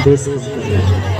This is monitor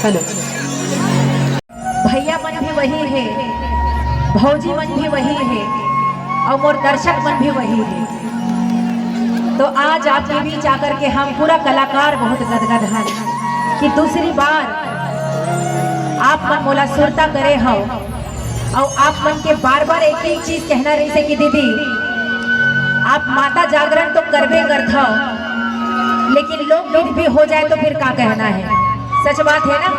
hello भैया मन भी वही है, भौजी मन भी वही है और मोर दर्शक मन भी वही है। तो आज आपके बीच आकर के हम पूरा कलाकार बहुत गदगद हैं कि दूसरी बार आप मन मोला सुरता करे हो और आप मन के बार बार एक ही चीज कहना रही से कि दीदी आप माता जागरण तो करबे करता लेकिन लोग भी हो जाए तो फिर क्या कहना है। सच बात है ना।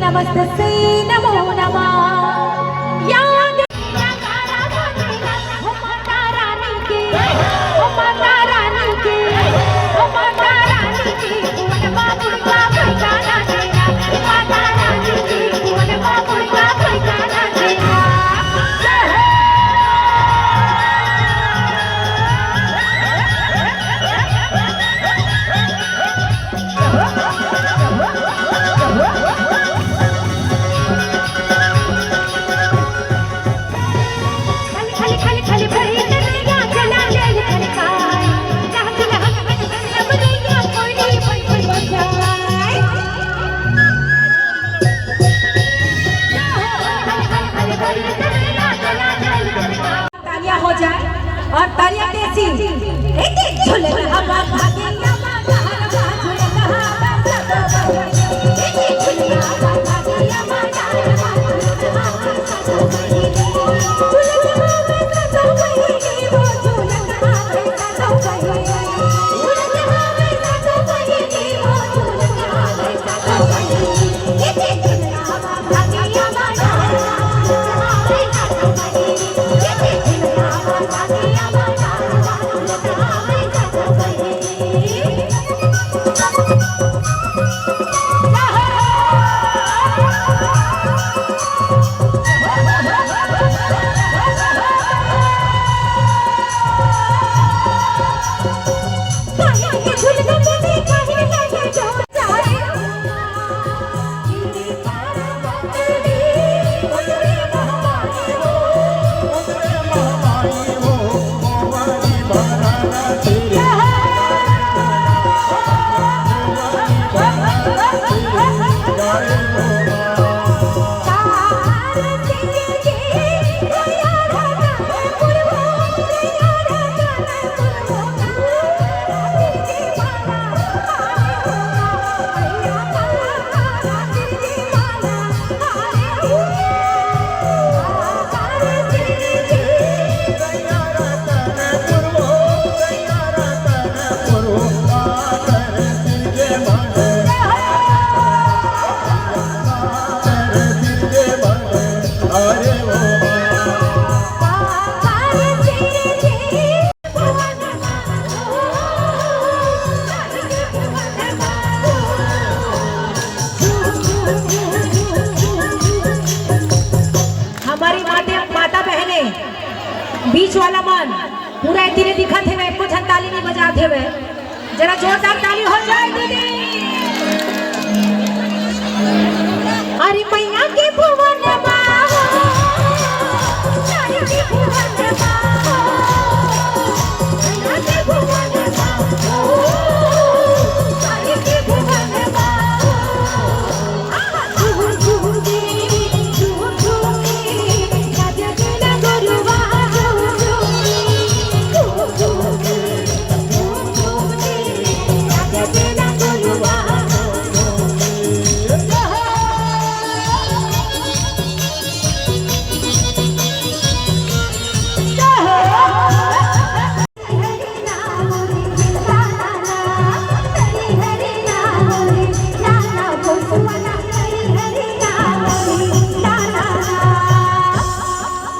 नमस्ते नमो नमः। बीच वाला मन पूरा तीरे दिखत है कुछ ताली नहीं बजाते हुए जरा जोरदार ताली हो जाए दीदी। अरे मैया के भुवन बाहो, के भुवन बाहो, मैया के भुवन बाहो, के भुवन बाहो,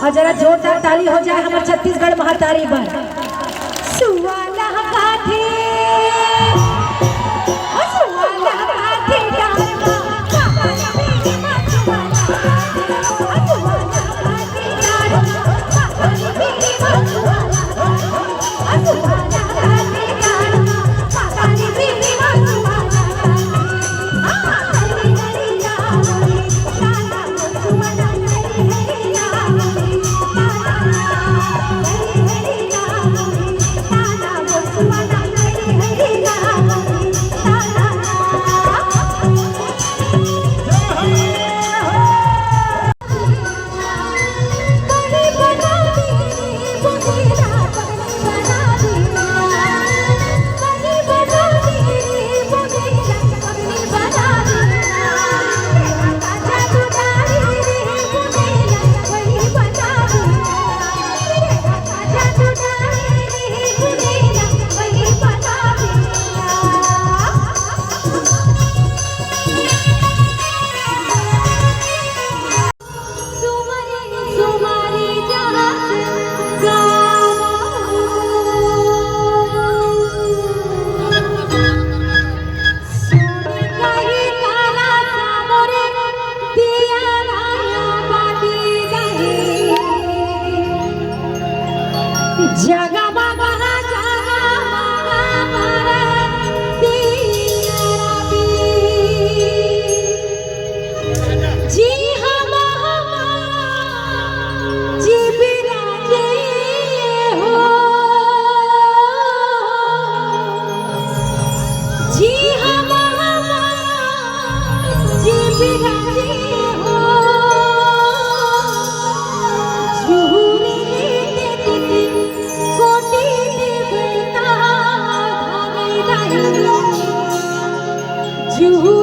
और जरा जोरदार ताली हो जाए हमारे छत्तीसगढ़ महातारी पर। सुवाला काठी, सुवाला काठी डालना, काका मेरी मधुवाला, सुवाला काठी डालना, काका मेरी मधुवाला, सुवाला काठी डालना, काका मेरी मधुवाला, हरी हरी नावरी, लाला मधुवाला, हरी हरी नावरी। You